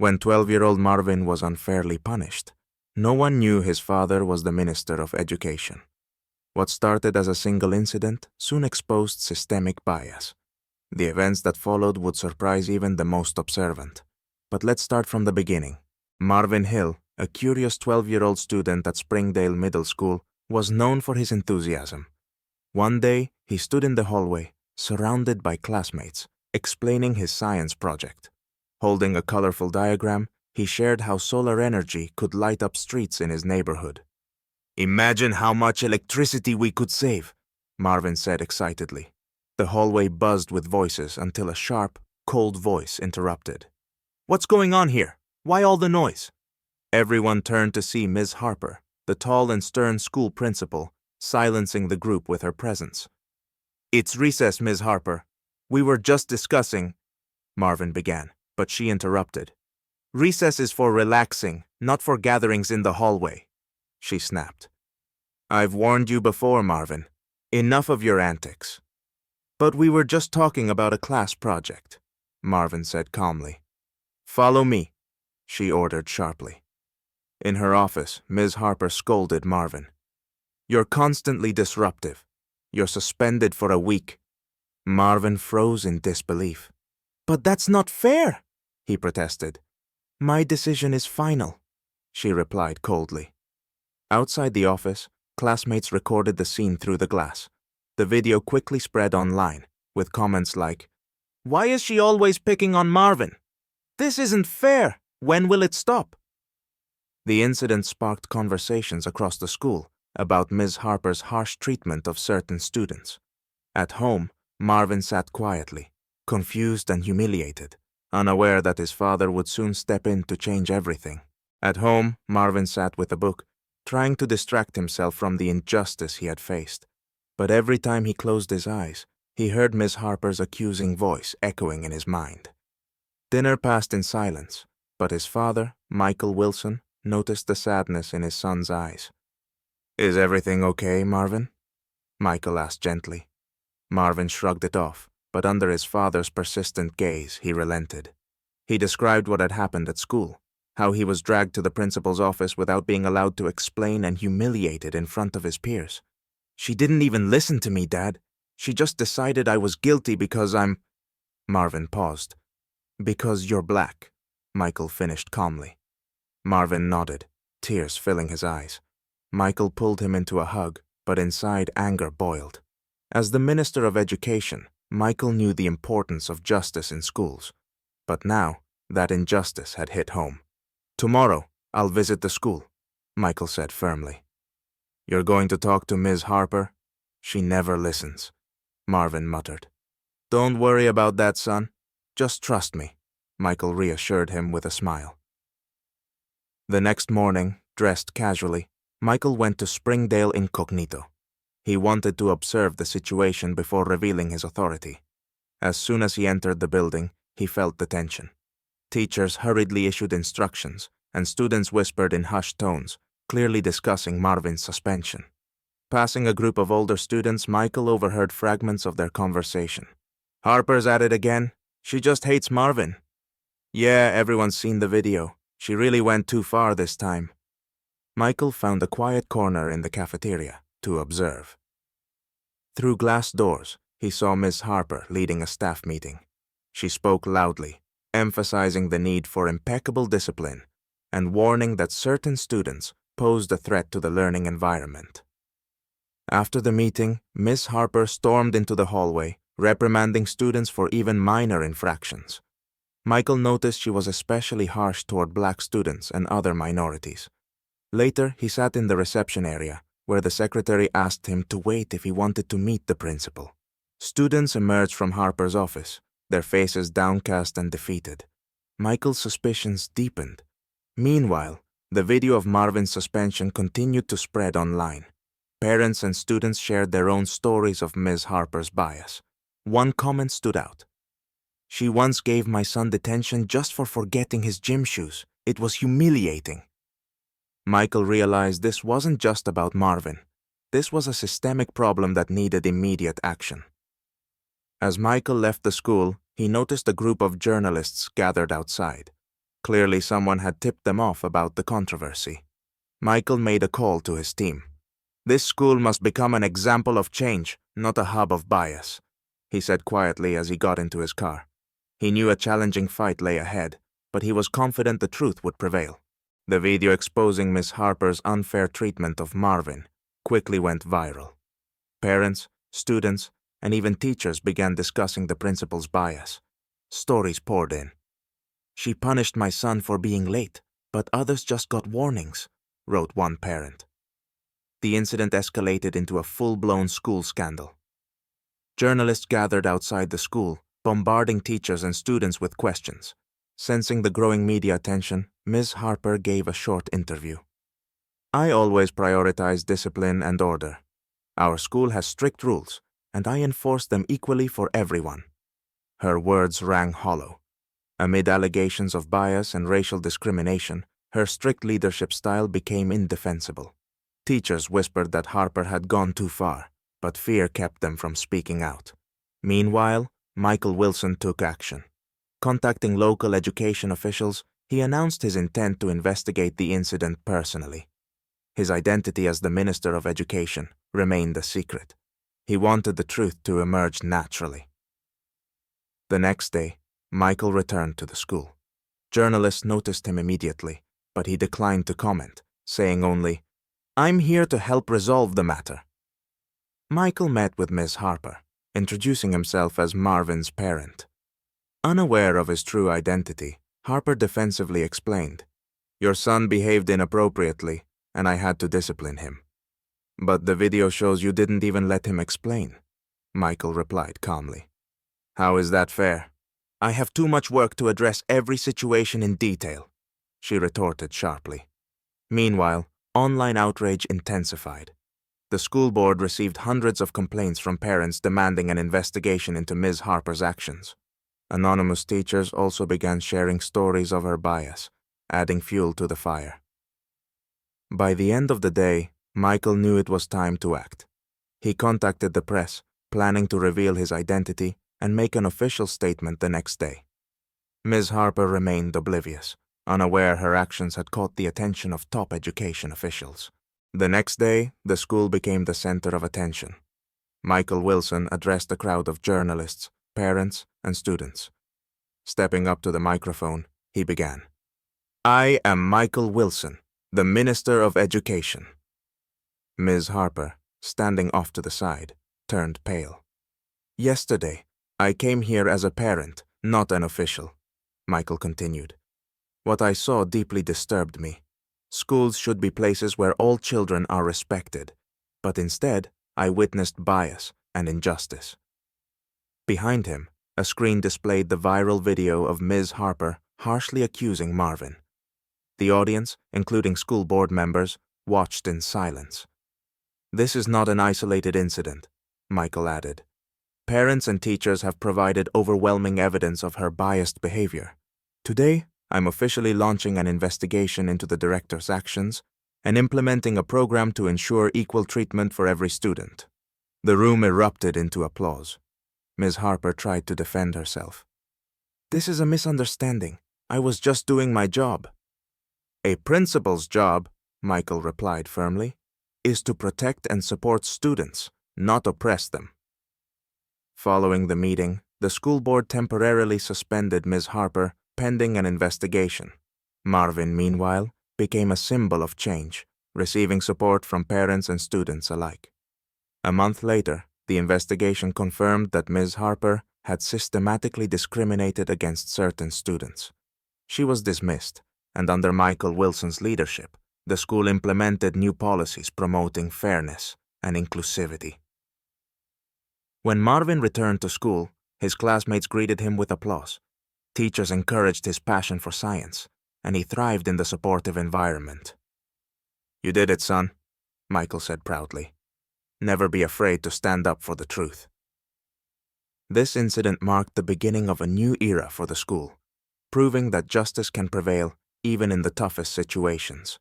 when 12-year-old Marvin was unfairly punished. No one knew his father was the Minister of Education. What started as a single incident soon exposed systemic bias. The events that followed would surprise even the most observant. But let's start from the beginning. Marvin Hill, a curious 12-year-old student at Springdale Middle School, was known for his enthusiasm. One day, he stood in the hallway, surrounded by classmates, explaining his science project. Holding a colorful diagram, he shared how solar energy could light up streets in his neighborhood. "Imagine how much electricity we could save," Marvin said excitedly. The hallway buzzed with voices until a sharp, cold voice interrupted. "What's going on here? Why all the noise?" Everyone turned to see Ms. Harper, the tall and stern school principal, silencing the group with her presence. "It's recess, Ms. Harper. We were just discussing," Marvin began, but she interrupted. "Recess is for relaxing, not for gatherings in the hallway," she snapped. "I've warned you before, Marvin. Enough of your antics." "But we were just talking about a class project," Marvin said calmly. "Follow me," she ordered sharply. In her office, Ms. Harper scolded Marvin. "You're constantly disruptive. You're suspended for a week." Marvin froze in disbelief. "But that's not fair," he protested. "My decision is final," she replied coldly. Outside the office, classmates recorded the scene through the glass. The video quickly spread online, with comments like, "Why is she always picking on Marvin? This isn't fair. When will it stop?" The incident sparked conversations across the school about Ms. Harper's harsh treatment of certain students. At home, Marvin sat quietly, confused and humiliated, unaware that his father would soon step in to change everything. At home, Marvin sat with a book, trying to distract himself from the injustice he had faced. But every time he closed his eyes, he heard Ms. Harper's accusing voice echoing in his mind. Dinner passed in silence, but his father, Michael Wilson, noticed the sadness in his son's eyes. "Is everything okay, Marvin?" Michael asked gently. Marvin shrugged it off, but under his father's persistent gaze, he relented. He described what had happened at school, how he was dragged to the principal's office without being allowed to explain and humiliated in front of his peers. "She didn't even listen to me, Dad. She just decided I was guilty because I'm—" Marvin paused. "Because you're black," Michael finished calmly. Marvin nodded, tears filling his eyes. Michael pulled him into a hug, but inside anger boiled. As the Minister of Education, Michael knew the importance of justice in schools. But now, that injustice had hit home. "Tomorrow, I'll visit the school," Michael said firmly. "You're going to talk to Ms. Harper? She never listens," Marvin muttered. "Don't worry about that, son. Just trust me," Michael reassured him with a smile. The next morning, dressed casually, Michael went to Springdale incognito. He wanted to observe the situation before revealing his authority. As soon as he entered the building, he felt the tension. Teachers hurriedly issued instructions, and students whispered in hushed tones, clearly discussing Marvin's suspension. Passing a group of older students, Michael overheard fragments of their conversation. "Harper's at it again. She just hates Marvin. Yeah, everyone's seen the video. She really went too far this time." Michael found a quiet corner in the cafeteria to observe. Through glass doors, he saw Miss Harper leading a staff meeting. She spoke loudly, emphasizing the need for impeccable discipline and warning that certain students posed a threat to the learning environment. After the meeting, Miss Harper stormed into the hallway, reprimanding students for even minor infractions. Michael noticed she was especially harsh toward black students and other minorities. Later, he sat in the reception area, where the secretary asked him to wait if he wanted to meet the principal. Students emerged from Harper's office, their faces downcast and defeated. Michael's suspicions deepened. Meanwhile, the video of Marvin's suspension continued to spread online. Parents and students shared their own stories of Ms. Harper's bias. One comment stood out. "She once gave my son detention just for forgetting his gym shoes. It was humiliating." Michael realized this wasn't just about Marvin. This was a systemic problem that needed immediate action. As Michael left the school, he noticed a group of journalists gathered outside. Clearly someone had tipped them off about the controversy. Michael made a call to his team. "This school must become an example of change, not a hub of bias," he said quietly as he got into his car. He knew a challenging fight lay ahead, but he was confident the truth would prevail. The video exposing Miss Harper's unfair treatment of Marvin quickly went viral. Parents, students, and even teachers began discussing the principal's bias. Stories poured in. "She punished my son for being late, but others just got warnings," wrote one parent. The incident escalated into a full-blown school scandal. Journalists gathered outside the school, bombarding teachers and students with questions. Sensing the growing media attention, Ms. Harper gave a short interview. "I always prioritize discipline and order. Our school has strict rules, and I enforce them equally for everyone." Her words rang hollow. Amid allegations of bias and racial discrimination, her strict leadership style became indefensible. Teachers whispered that Harper had gone too far, but fear kept them from speaking out. Meanwhile, Michael Wilson took action. Contacting local education officials, he announced his intent to investigate the incident personally. His identity as the Minister of Education remained a secret. He wanted the truth to emerge naturally. The next day, Michael returned to the school. Journalists noticed him immediately, but he declined to comment, saying only, "I'm here to help resolve the matter." Michael met with Ms. Harper, introducing himself as Marvin's parent. Unaware of his true identity, Harper defensively explained, "Your son behaved inappropriately, and I had to discipline him." "But the video shows you didn't even let him explain," Michael replied calmly. "How is that fair?" "I have too much work to address every situation in detail," she retorted sharply. Meanwhile, online outrage intensified. The school board received hundreds of complaints from parents demanding an investigation into Ms. Harper's actions. Anonymous teachers also began sharing stories of her bias, adding fuel to the fire. By the end of the day, Michael knew it was time to act. He contacted the press, planning to reveal his identity and make an official statement the next day. Ms. Harper remained oblivious, unaware her actions had caught the attention of top education officials. The next day, the school became the center of attention. Michael Wilson addressed a crowd of journalists, parents, and students. Stepping up to the microphone, he began, "I am Michael Wilson, the Minister of Education." Ms. Harper, standing off to the side, turned pale. "Yesterday, I came here as a parent, not an official," Michael continued. "What I saw deeply disturbed me. Schools should be places where all children are respected, but instead, I witnessed bias and injustice." Behind him, a screen displayed the viral video of Ms. Harper harshly accusing Marvin. The audience, including school board members, watched in silence. "This is not an isolated incident," Michael added. "Parents and teachers have provided overwhelming evidence of her biased behavior. Today, I'm officially launching an investigation into the director's actions and implementing a program to ensure equal treatment for every student." The room erupted into applause. Ms. Harper tried to defend herself. "This is a misunderstanding. I was just doing my job." "A principal's job," Michael replied firmly, "is to protect and support students, not oppress them." Following the meeting, the school board temporarily suspended Ms. Harper pending an investigation. Marvin, meanwhile, became a symbol of change, receiving support from parents and students alike. A month later, the investigation confirmed that Ms. Harper had systematically discriminated against certain students. She was dismissed, and under Michael Wilson's leadership, the school implemented new policies promoting fairness and inclusivity. When Marvin returned to school, his classmates greeted him with applause. Teachers encouraged his passion for science, and he thrived in the supportive environment. "You did it, son," Michael said proudly. "Never be afraid to stand up for the truth." This incident marked the beginning of a new era for the school, proving that justice can prevail even in the toughest situations.